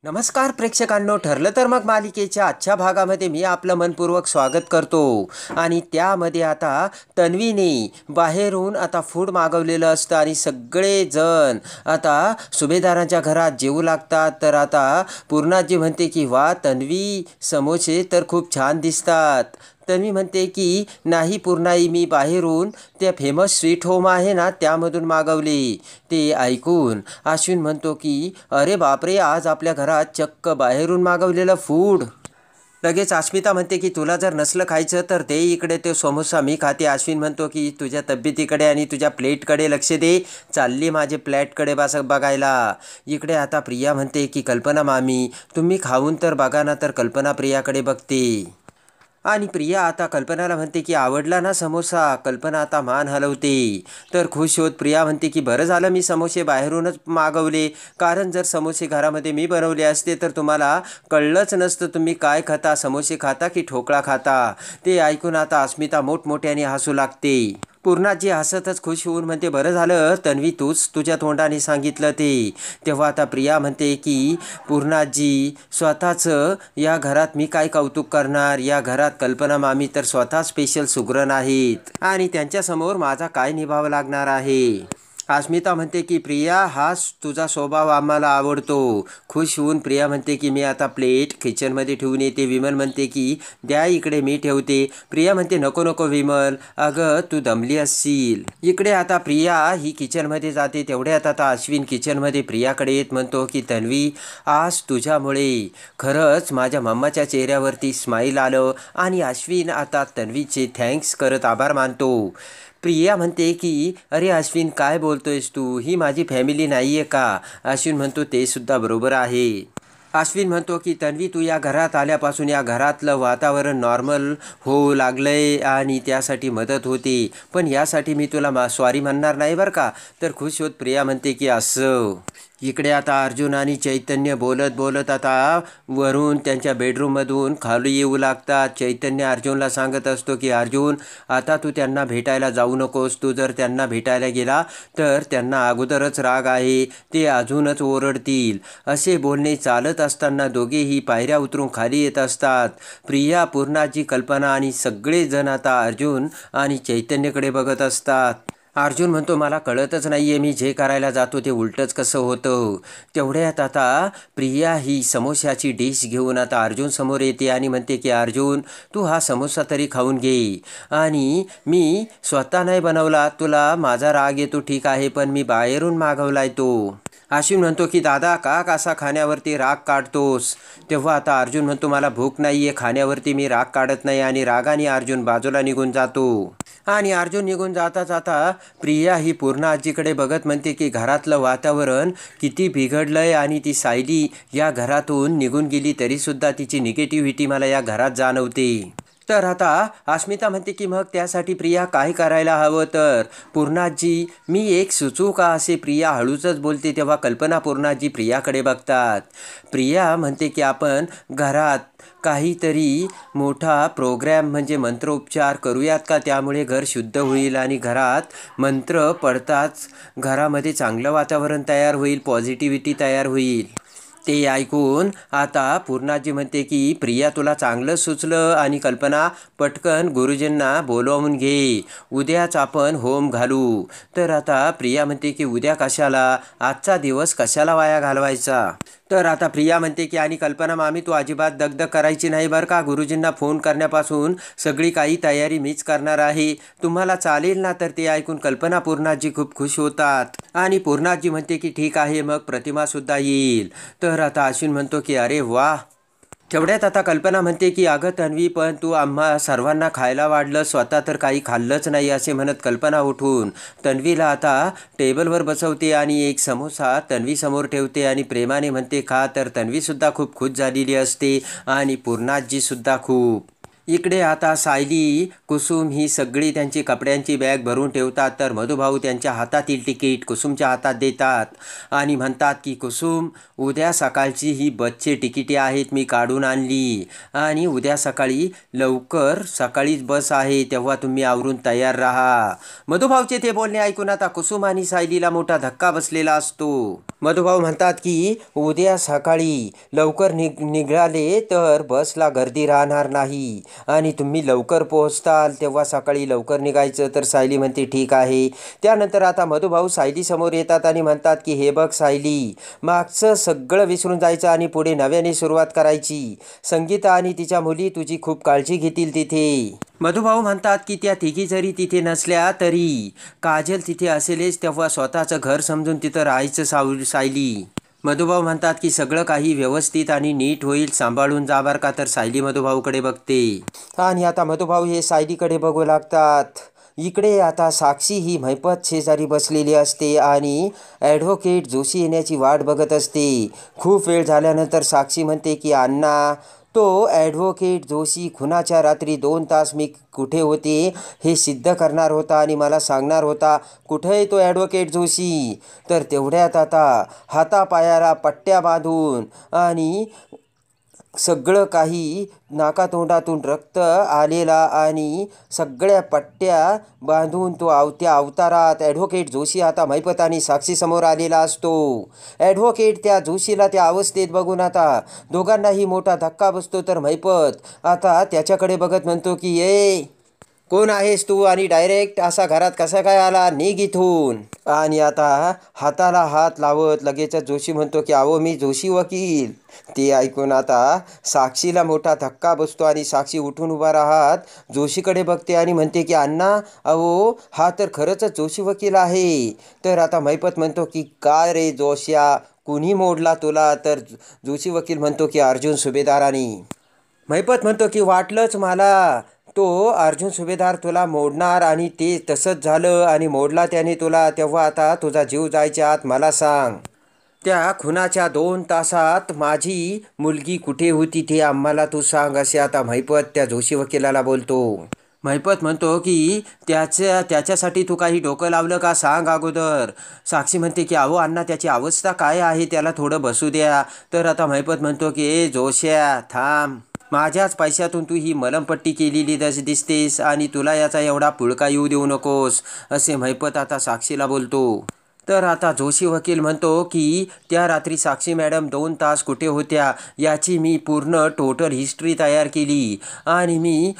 नमस्कार प्रेक्षकांनो, ठरलं तर मग मालिकेच्या आजच्या भागामध्ये मी आपलं मनपूर्वक स्वागत करतो. आणि त्यामध्ये आता तन्वीने बाहेरून आता फूड मागवलेलं असतं आणि सगळेजण आता सुभेदारांच्या घरात जेवू लागतात. तर आता पूर्णाजी म्हणते की वा तन्वी, समोसे तर खूप छान दिसतात. तन्वी म्हणते की नाही पूर्णाई, मी बाहेरून त्या फेमस स्वीट होम आहे ना त्यामधून मागवले. ते ऐकून अश्विन म्हणतो की अरे बापरे, आज आपल्या घरात चक्क बाहेरून मागवलेलं फूड. लगेच अस्मिता म्हणते की तुला जर नसलं खायचं तर ते इकडे तो समोसा मी खाते. अश्विन म्हणतो की तुझ्या तब्येतीकडे आणि तुझ्या प्लेटकडे लक्ष दे. चालली माझे प्लेटकडे बघायला. इकडे आता प्रिया म्हणते की कल्पना मामी, तुम्ही खाऊन तर बघा ना. तर कल्पना प्रियाकडे बघते आणि प्रिया आता कल्पनाला म्हणते की आवडला ना समोसा. कल्पना आता मान हलवते. तर खुश होत प्रिया म्हणते की बरं झालं मी समोसे बाहेरूनच मागवले, कारण जर समोसे घरामध्ये मी बनवले असते तर तुम्हाला कळलंच नसतं तुम्ही काय खाता, समोसे खाता की ठोकळा खाता. ते ऐकून आता अस्मिता मोठमोठ्याने हसू लागते. पूर्णाजी हसतच खुश होऊन म्हणते बरं झालं तन्वी, तूच तुझ्या तोंडाने सांगितलं ते. तेव्हा आता प्रिया म्हणते की पूर्णाजी, स्वतःचं या घरात मी काय कौतुक करणार. या घरात कल्पना मामी तर स्वतः स्पेशल सुगरण आहेत आणि त्यांच्यासमोर माझा काय निभावं लागणार आहे. अस्मिता म्हणते की प्रिया, हाच तुझा स्वभाव आम्हाला आवडतो. खुश होऊन प्रिया म्हणते की मी आता प्लेट किचनमध्ये ठेवून येते. विमल म्हणते की द्या इकडे, मी ठेवते. प्रिया म्हणते नको नको विमल, अगं तू दमली असशील. इकडे आता प्रिया ही किचनमध्ये जाते. तेवढ्यात आता अश्विन किचनमध्ये प्रियाकडे येत म्हणतो की तन्वी, आज तुझ्यामुळे खरंच माझ्या मम्माच्या चेहऱ्यावरती स्माईल आलं. आणि अश्विन आता तन्वीचे थँक्स करत आभार मानतो. प्रिया म्हणते की अरे अश्विन, काय बोलतोयस तू, ही माझी फॅमिली नाही आहे का. अश्विन म्हणतो ते सुद्धा बरोबर आहे. अश्विन म्हणतो की तन्वी, तू या घरात आल्यापासून या घरातलं वातावरण नॉर्मल होऊ लागलंय आणि त्यासाठी मदत होती, पण यासाठी मी तुला सॉरी म्हणणार नाही बरं का. तर खुश होत प्रिया म्हणते की असं. इकडे आता अर्जुन आणि चैतन्य बोलत बोलत आता वरून त्यांच्या बेडरूममधून खाली येऊ लागतात. चैतन्य अर्जुनला सांगत असतो की अर्जुन, आता तू त्यांना भेटायला जाऊ नकोस. तू जर त्यांना भेटायला गेला तर त्यांना अगोदरच राग आहे, ते अजूनच ओरडतील. असे बोलणे चालत असताना दोघेही पायऱ्या उतरून खाली येत असतात. प्रिया, पूर्णाजी, कल्पना आणि सगळेजण आता अर्जुन आणि चैतन्यकडे बघत असतात. अर्जुन म्हणतो मला कळतच नाही आहे, मी जे करायला जातो ते उलटंच कसं होतं. तेवढ्यात आता प्रिया ही समोस्याची डिश घेऊन आता अर्जुन समोर येते आणि म्हणते की अर्जुन, तू हा समोसा तरी खाऊन घे. आणि मी स्वतः नाही बनवला, तुला माझा राग येतो ठीक आहे, पण मी बाहेरून मागवलाय तो. अश्विन म्हणतो की दादा, का कसा खाण्यावरती राग काढतोस. तेव्हा आता अर्जुन म्हणतो मला भूक नाही आहे, खाण्यावरती मी राग काढत नाही. आणि रागाने अर्जुन बाजूला निघून जातो. आणि अर्जुन निघून जाता जाता प्रिया ही पूर्ण आजीकडे बघत म्हणते की घरातलं वातावरण किती बिघडलंय आणि ती सायली या घरातून निघून गेली तरीसुद्धा तिची निगेटिव्हिटी मला या घरात जाणवते. तर आता अस्मिता म्हणते की मग त्यासाठी प्रिया काय करायला हवं. तर पूर्णाजी, मी एक सुचवू का, असे प्रिया हळूच बोलते. तेव्हा कल्पना पूर्णाजी प्रियाकडे बघतात. प्रिया म्हणते की आपण घरात काहीतरी मोठा प्रोग्रॅम म्हणजे मंत्रोपचार करूयात का, त्यामुळे घर शुद्ध होईल आणि घरात मंत्र पडताच घरामध्ये चांगलं वातावरण तयार होईल, पॉझिटिव्हिटी तयार होईल. ते ऐकून आता पूर्णाजी म्हणते की प्रिया, तुला चांगलं सुचलं. आणि कल्पना, पटकन गुरुजींना बोलवून घे, उद्याच आपण होम घालू. तर आता प्रिया म्हणते की उद्या कशाला, आजचा दिवस कशाला वाया घालवायचा. तर आता प्रिया म्हणते की आणि कल्पना मामी, तू अजिबात दगदग करायची नाही बरं का. गुरुजींना फोन करण्यापासून सगळी काही तयारी मीच करणार आहे, तुम्हाला चालेल ना. तर ते ऐकून कल्पना पूर्णाजी खूप खुश होतात. आणि पूर्णाजी म्हणते की ठीक आहे, मग प्रतिमासुद्धा येईल. तर आता अश्विन म्हणतो की अरे वा. तेवढ्यात आता कल्पना म्हणते की अगं तन्वी, पण तू आम्हा सर्वांना खायला वाढलं, स्वतः तर काही खाल्लंच नाही. असे म्हणत कल्पना उठून तन्वीला आता टेबलवर बसवते आणि एक समोसा तन्वीसमोर ठेवते आणि प्रेमाने म्हणते खा. तर तन्वीसुद्धा खूप खुश झालेली असते आणि पूर्णाजीसुद्धा खूप. इकडे आता सायली कुसुम ही सगळी त्यांची कपड्यांची बॅग भरून ठेवतात, तर मधुभाऊ त्यांच्या हातातील तिकीट कुसुमच्या हातात देतात आणि म्हणतात की कुसुम, उद्या सकाळची ही बसची तिकिटे आहेत, मी काढून आणली आणि उद्या सकाळी लवकर सकाळीच बस आहे, तेव्हा तुम्ही आवरून तयार राहा. मधुभाऊचे ते बोलणे ऐकून आता कुसुम आणि सायलीला मोठा धक्का बसलेला असतो. मधुभाऊ म्हणतात की उद्या सकाळी लवकर निघाले तर बसला गर्दी राहणार नाही आणि तुम्ही लवकर पोहोचताल, तेव्हा सकाळी लवकर निघायचं. तर सायली म्हणते ठीक आहे. त्यानंतर आता मधुभाऊ सायली समोर येतात आणि म्हणतात की हे बघ सायली, मागचं सगळं विसरून जायचं आणि पुढे नव्याने सुरुवात करायची. संगीता आणि तिच्या मुली तुझी खूप काळजी घेतील तिथे. मधुभाऊ म्हणतात की त्या तिघी जरी तिथे नसल्या तरी काजल तिथे असेलच, तेव्हा स्वतःचं घर समजून तिथं राहायचं सायली. मधुभाऊ म्हणतात की सगळं काही व्यवस्थित आणि नीट होईल, सांभाळून जा बरं का. तर सायली मधुभाऊकडे बघते आणि आता मधुभाऊ हे सायलीकडे बघू लागतात. इकडे आता साक्षी ही महिपत शेजारी बसलेली असते आणि ॲडव्होकेट जोशी येण्याची वाट बघत असते. खूप वेळ झाल्यानंतर साक्षी म्हणते की अण्णा, तो ॲडव्होकेट जोशी खुनाच्या रात्री 2 तास मी कुठे होते हे सिद्ध करणार होता आणि मला सांगणार होता. कुठे आहे तो ॲडव्होकेट जोशी? तर तेवढ्यात आता हातापायाला पट्ट्या बांधून आणि सगळं काही नाकातोंडातून रक्त आलेला आणि सगळ्या पट्ट्या बांधून तो त्या अवतारात ॲडव्होकेट जोशी आता महिपत आणि साक्षीसमोर आलेला असतो. ॲडव्होकेट त्या जोशीला त्या अवस्थेत बघून आता दोघांनाही मोठा धक्का बसतो. तर महिपत आता त्याच्याकडे बघत म्हणतो की ये, कोण आहेस तू आणि डायरेक्ट असा घरात कसा काय आला, निघ इथून. आणि आता हाताला हात लावत लगेचच जोशी म्हणतो की अहो मी जोशी वकील. ते ऐकून आता साक्षीला मोठा धक्का बसतो आणि साक्षी उठून उभा राहत जोशीकडे बघते आणि म्हणते की अण्णा, अहो हा तर खरंच जोशी वकील आहे. तर आता महिपत म्हणतो की काय रे जोश्या, कुणी मोडला तुला? तर जोशी वकील म्हणतो की अर्जुन सुभेदारांनी. महिपत म्हणतो की वाटलंच मला, तो अर्जुन सुभेदार तुला मोडणार आणि ते तसंच झालं आणि मोडला त्याने तुला. तेव्हा आता तुझा जीव जायच्या आत मला सांग, त्या खुनाच्या 2 तासात माझी मुलगी कुठे होती ते आम्हाला तू सांग, असे आता महिपत त्या जोशी वकिलाला बोलतो. महिपत म्हणतो की त्याच्यासाठी तू काही डोकं लावलं का, सांग अगोदर. साक्षी म्हणते की अहो अण्णा, त्याची अवस्था काय आहे, त्याला थोडं बसू द्या. तर आता महिपत म्हणतो की ए जोश्या थांब, माझ्याच पैशातून तू ही मलमपट्टी केलेली दिसतेस आणि तुला याचा एवढा पुळका येऊ देऊ नकोस, असे महिपत आता साक्षीला बोलतो. तर आता जोशी वकील म्हणतो की त्या रात्री साक्षी मॅडम 2 तास कुठे होत्या याची मी पूर्ण टोटल हिस्ट्री तयार केली आणि मी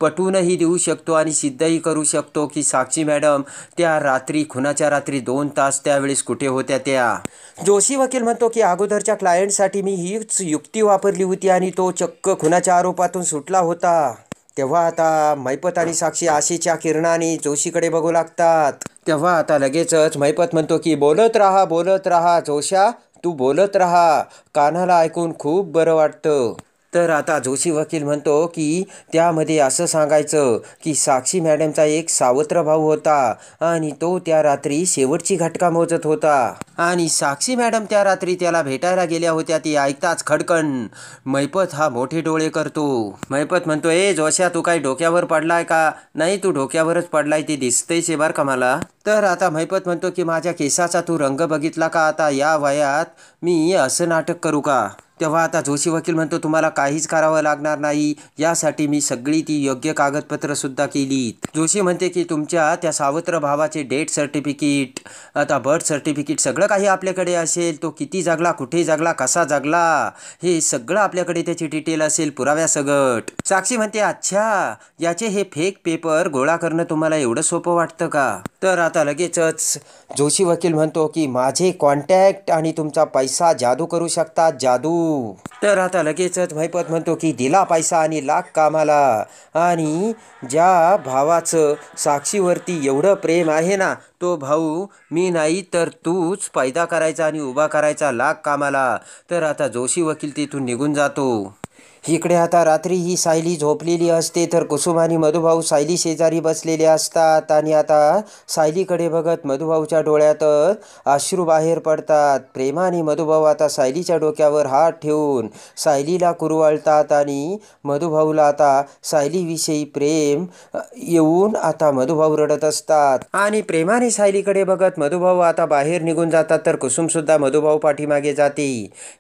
पटवूनही देऊ शकतो आणि सिद्धही करू शकतो की साक्षी मॅडम त्या रात्री खुनाच्या रात्री 2 तास त्यावेळेस कुठे होत्या त्या. जोशी वकील म्हणतो की अगोदरच्या क्लायंटसाठी मी हीच युक्ती वापरली होती आणि तो चक्क खुनाच्या आरोपातून सुटला होता. तेव्हा आता महिपत आणि साक्षी आशेच्या किरणाने जोशीकडे बघू लागतात. तेव्हा आता लगेचच महिपत म्हणतो की बोलत राहा जोशा, तू बोलत राहा, कानाला ऐकून खूप बरं वाटतं. तर आता जोशी वकील म्हणतो की त्यामध्ये असं सांगायचं की साक्षी मॅडमचा एक सावत्र भाऊ होता आणि तो त्या रात्री शेवटची घटका मोजत होता आणि साक्षी मॅडम त्या रात्री त्याला भेटायला गेल्या होत्या. ती ऐकताच खडकन महिपत हा मोठे डोळे करतो. महिपत म्हणतो ए जोश्या, तू काही डोक्यावर पडलाय का? नाही, तू डोक्यावरच पडलाय, ते दिसतंयच आहे बरं का मला. तर आता महिपत म्हणतो की माझ्या केसाचा तू रंग बघितला का? आता या वयात मी असं नाटक करू का? तेव्हा आता जोशी वकील म्हणतो तुम्हाला काहीच करावं लागणार नाही, यासाठी मी सगळी ती योग्य कागदपत्रंसुद्धा केलीत. जोशी म्हणते की तुमच्या त्या सावत्र भावाचे डेथ सर्टिफिकेट, आता बर्थ सर्टिफिकेट सगळं काही आपल्याकडे असेल. तो किती जगला, कुठे जगला, कसा जगला, हे सगळं आपल्याकडे त्याची डिटेल असेल, पुराव्यासकट. साक्षी म्हणते अच्छा, याचे हे फेक पेपर गोळा करणं तुम्हाला एवढं सोपं वाटतं का? तर आता लगेचच जोशी वकील म्हणतो की माझे कॉन्टॅक्ट आणि तुमचा पैसा जादू करू शकतात, जादू. तर आता लगेचच महिपत म्हणतो की दिला पैसा आणि लाख कामाला. आणि ज्या भावाचं साक्षीवरती एवढं प्रेम आहे ना, तो भाऊ मी नाही तर तूच पैदा करायचा आणि उभा करायचा, लाख कामाला. तर आता जोशी वकील तिथून निघून जातो. इकडे आता रात्री ही सायली झोपलेली असते तर कुसुम आणि मधुभाऊ सायली शेजारी बसलेले असतात आणि आता सायलीकडे बघत मधुभाऊच्या डोळ्यात अश्रू बाहेर पडतात. प्रेमाने मधुभाऊ आता सायलीच्या डोक्यावर हात ठेवून सायलीला कुरवाळतात आणि मधुभाऊला आता सायलीविषयी प्रेम येऊन आता मधुभाऊ रडत असतात आणि प्रेमाने सायलीकडे बघत मधुभाऊ आता बाहेर निघून जातात तर कुसुमसुद्धा मधुभाऊ पाठीमागे जाते.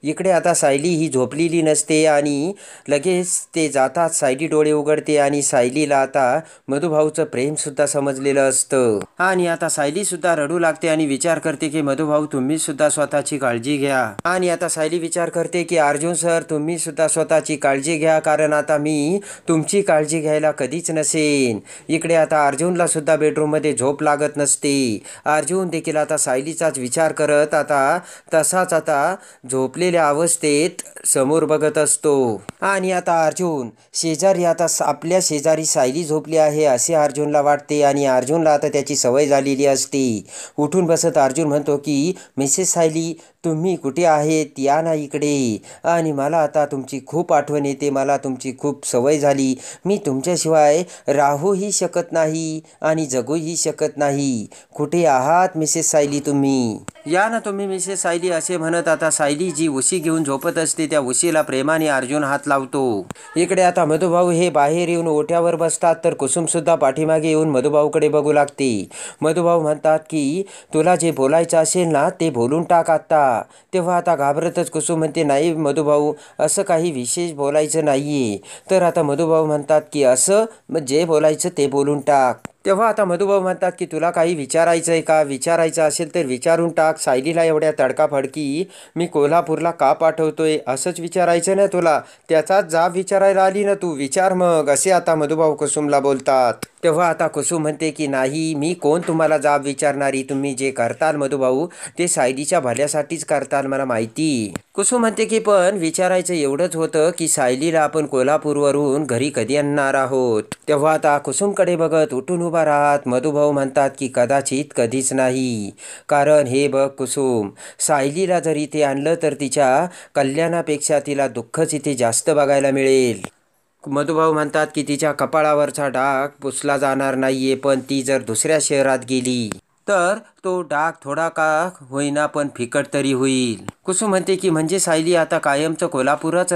इकडे आता सायली ही झोपलेली नसते आणि लगेच ते जातात. सायली डोळे उघडते आणि सायलीला आता मधुभाऊचं प्रेमसुद्धा समजलेलं असतं आणि आता सायलीसुद्धा रडू लागते आणि विचार करते की मधुभाऊ तुम्ही सुद्धा स्वतःची काळजी घ्या. आणि आता सायली विचार करते की अर्जुन सर तुम्ही सुद्धा स्वतःची काळजी घ्या कारण आता मी तुमची काळजी घ्यायला कधीच नसेन. इकडे आता अर्जुनला सुद्धा बेडरूममध्ये झोप लागत नसते. अर्जुन देखील आता सायलीचाच विचार करत आता तसाच आता झोपलेल्या अवस्थेत समोर बघत असतो आणि आता अर्जुन शेजारी आता आपल्या शेजारी सायली झोपली आहे असे अर्जुनला वाटते आणि अर्जुनला आता त्याची सवय झालेली असते. उठून बसत अर्जुन म्हणतो की मिसेस सायली तुम्ही कुठे आहेत या ना इकडे. आणि मला आता तुमची खूप आठवण येते. मला तुमची खूप सवय झाली. मी तुमच्याशिवाय राहूही शकत नाही आणि जगूही शकत नाही. कुठे आहात मिसेस सायली तुम्ही या ना तुम्ही मिसेस सायली असे म्हणत आता सायली जी उशी घेऊन झोपत असते त्या उशीला प्रेमाने अर्जुन हात लावतो. इकडे आता मधुभाऊ हे बाहेर येऊन ओट्यावर बसतात तर कुसुमसुद्धा पाठीमागे येऊन मधुभाऊकडे बघू लागते. मधुभाऊ म्हणतात की तुला जे बोलायचं असेल ना ते बोलून टाक आत्ता. तेव्हा आता घाबरतच कुसुम म्हणते नाही मधुभाऊ असं काही विशेष बोलायचं नाहीये. तर आता मधुभाऊ म्हणतात की असं जे बोलायचं ते बोलून टाक. तेव्हा आता मधुभाऊ म्हणतात की तुला काही विचारायचं आहे का. विचारायचं असेल तर विचारून टाक. सायलीला एवढ्या तडकाफडकी मी कोल्हापूरला का पाठवतोय असंच विचारायचं ना तुला. त्याचाच जाब विचारायला आली ना तू. विचार मग असे आता मधुभाऊ कुसुमला बोलतात. तेव्हा आता कुसुम म्हणते की नाही मी कोण तुम्हाला जाब विचारणारी. तुम्ही जे करताल मधुभाऊ ते सायलीच्या भल्यासाठीच करताल मला माहिती. कुसुम म्हणते की पण विचारायचं एवढंच होतं की सायलीला आपण कोल्हापूरवरून घरी कधी आणणार आहोत. तेव्हा आता कुसुमकडे बघत उठून उभा राहत मधुभाऊ म्हणतात की कदाचित कधीच नाही. कारण हे बघ कुसुम सायलीला जर इथे आणलं तर तिच्या कल्याणापेक्षा तिला दुःखच इथे जास्त बघायला मिळेल. मधुभाऊ म्हणतात की तिच्या कपाळावरचा डाग पुसला जाणार नाहीये पण ती जर दुसऱ्या शहरात गेली तर तो डाग थोडा का होईना पण फिकट तरी होईल. कुसुम म्हणते की म्हणजे सायली आता कायमचं कोल्हापुरातच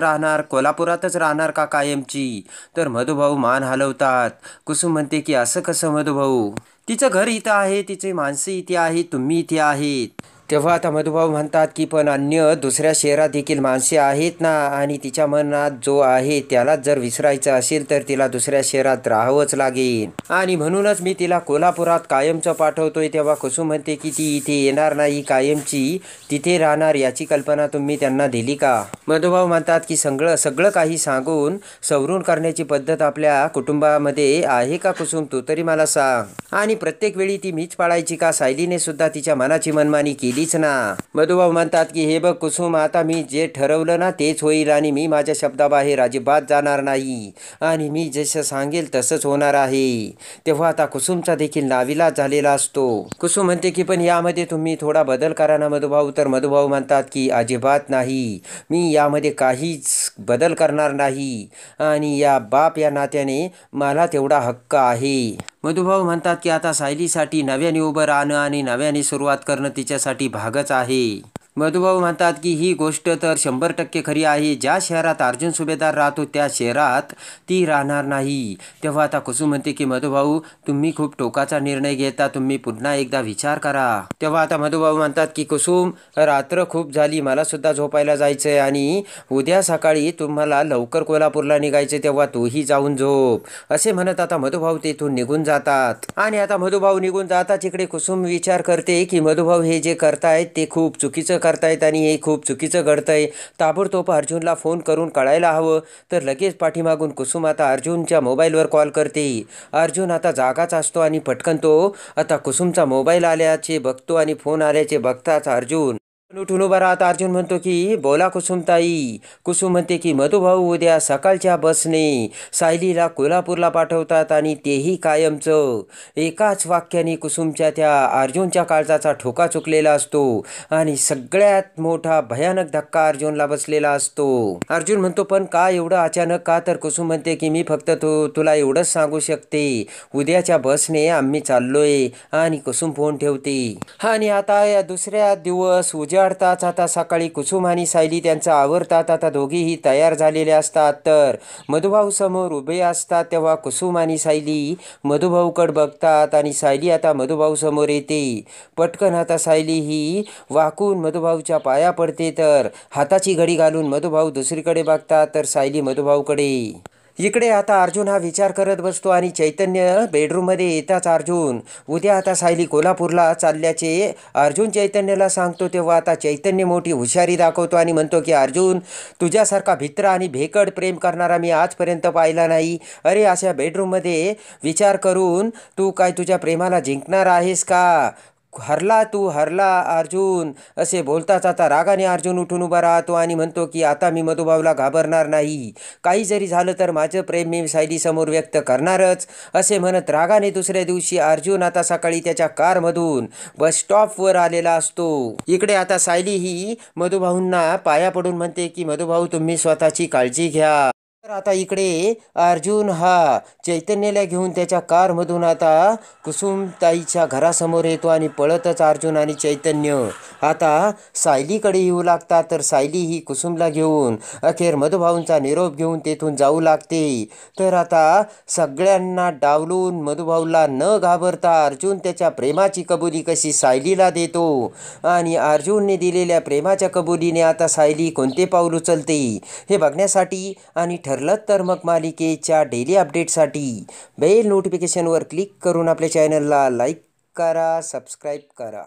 राहणार का कायमची. तर मधुभाऊ मान हलवतात. कुसुम म्हणते की असं कसं मधुभाऊ तिचं घर इथं आहे तिचे माणसं इथे आहेत तुम्ही इथे आहेत. तेव्हा आता मधुभाऊ म्हणतात की पण अन्य दुसऱ्या शहरात देखील माणसे आहेत ना आणि तिच्या मनात जो आहे त्यालाच जर विसरायचं असेल तर तिला दुसऱ्या शहरात राहावंच लागेल आणि म्हणूनच मी तिला कोल्हापुरात कायमचं पाठवतोय. तेव्हा कुसुम म्हणते की ती इथे येणार नाही कायमची तिथे राहणार याची कल्पना तुम्ही त्यांना दिली का. मधुभाऊ म्हणतात की सगळं काही सांगून सवरून करण्याची पद्धत आपल्या कुटुंबामध्ये आहे का कुसुम तू तरी मला सांग. आणि प्रत्येक वेळी ती मीच पाळायची का. सायलीने सुद्धा तिच्या मनाची मनमानी केलीच ना. मधुभाऊ म्हणतात की हे बघ कुसुम आता मी जे ठरवलं ना तेच होईल आणि मी माझ्या शब्दाबाहेर अजिबात जाणार नाही आणि मी जसं सांगेल तसंच होणार आहे. तेव्हा आता कुसुमचा देखील नाविलाज झालेला असतो. कुसुम म्हणते की पण यामध्ये तुम्ही थोडा बदल करा ना मधुभाऊ. तर मधुभाऊ म्हणतात की अजिबात नाही मी यामध्ये काहीच बदल करणार नाही आणि या बाप या नात्याने मला तेवढा हक्क आहे. मधुभाऊ म्हणतात की आता सायलीसाठी नव्याने उभं राहणं आणि नव्याने सुरुवात करणं तिच्यासाठी भागच आहे. मधुभाऊ म्हणतात की ही गोष्ट तर 100% खरी आहे. ज्या शहरात अर्जुन सुभेदार राहतो त्या शहरात ती राहणार नाही. तेव्हा आता कुसुम म्हणते की मधुभाऊ तुम्ही खूप टोकाचा निर्णय घेता तुम्ही पुन्हा एकदा विचार करा. तेव्हा आता मधुभाऊ म्हणतात की कुसुम रात्र खूप झाली मला सुद्धा झोपायला जायचंय आणि उद्या सकाळी तुम्हाला लवकर कोल्हापूरला निघायचे तेव्हा तूही जाऊन झोप असे म्हणत आता मधुभाऊ तेथून निघून जातात. आणि आता मधुभाऊ निघून जातात इकडे कुसुम विचार करते की मधुभाऊ हे जे करतायत ते खूप चुकीचं करतायत आणि हे खूप चुकीचं घडतंय. ताबडतोब अर्जुनला फोन करून कळायला हवं. तर लगेच पाठीमागून कुसुम आता अर्जुनच्या मोबाईलवर कॉल करते. अर्जुन आता जागाच असतो आणि पटकन तो आता कुसुमचा मोबाईल आल्याचे बघतो आणि फोन आल्याचे बघताच अर्जुन उठून उभा राहत अर्जुन म्हणतो की बोला कुसुमताई. कुसुम म्हणते की मधुभाऊ उद्या सकाळच्या बसने सायलीला कोल्हापूरला पाठवतात आणि तेही कायमचं. एकाच वाक्याने कुसुमच्या त्या अर्जुनच्या काळजाचा ठोका चुकलेला असतो आणि सगळ्यात मोठा भयानक धक्का अर्जुनला बसलेला असतो. अर्जुन म्हणतो पण का एवढं अचानक का? तर कुसुम म्हणते की मी फक्त तुला एवढंच सांगू शकते, उद्याच्या बसने आम्ही चाललोय. आणि कुसुम फोन ठेवते. आणि आता या दुसऱ्या दिवस उजाडताच आता सकाळी कुसुम आणि सायली त्यांचं आवरतात. आता दोघीही तयार झालेले असतात. तर मधुभाऊ समोर उभे असतात तेव्हा कुसुम आणि सायली मधुभाऊकडे बघतात आणि सायली आता मधुभाऊ समोर येते. पटकन आता सायली ही वाकून मधुभाऊच्या पाया पडते. तर हाताची घडी घालून मधुभाऊ दुसरीकडे बघतात. तर सायली मधुभाऊकडे. इकडे आता अर्जुन हा विचार करत बसतो आणि चैतन्य बेडरूममध्ये येताच अर्जुन उद्या आता सायली कोल्हापूरला चालल्याचे अर्जुन चैतन्याला सांगतो. तेव्हा आता चैतन्य मोठी हुशारी दाखवतो आणि म्हणतो की अर्जुन, तुझ्यासारखा भित्र आणि भेकड प्रेम करणारा मी आजपर्यंत पाहिला नाही. अरे अशा बेडरूममध्ये विचार करून तू काय तुझ्या प्रेमाला जिंकणार आहेस का? हरला अर्जुन. असे बोलताच आता रागाने अर्जुन उठून उभा राहतो आणि म्हणतो की आता मी मधुभाऊला घाबरणार नाही. काही जरी झालं तर माझं प्रेम मी सायलीसमोर व्यक्त करणारच. असे म्हणत रागाने दुसऱ्या दिवशी अर्जुन आता सकाळी त्याच्या कारमधून बस स्टॉपवर आलेला असतो. इकडे आता सायली ही मधुभाऊंना पाया पडून म्हणते की मधुभाऊ तुम्ही स्वतःची काळजी घ्या. तर आता इकडे अर्जुन हा चैतन्याला घेऊन त्याच्या कारमधून आता कुसुमताईच्या घरासमोर येतो आणि पळतच अर्जुन आणि चैतन्य आता सायलीकडे येऊ लागतात. तर सायली ही कुसुमला घेऊन अखेर मधुभाऊंचा निरोप घेऊन तेथून जाऊ लागते. तर आता सगळ्यांना डावलून मधुभाऊला न घाबरता अर्जुन त्याच्या प्रेमाची कबुली कशी सायलीला देतो आणि अर्जुनने दिलेल्या प्रेमाच्या कबुलीने आता सायली कोणते पाऊल उचलते हे बघण्यासाठी आणि ठरलं तर मग मालिकेच्या डेली अपडेटसाठी बेल नोटिफिकेशनवर क्लिक करून आपल्या चॅनलला लाईक करा, सबस्क्राईब करा.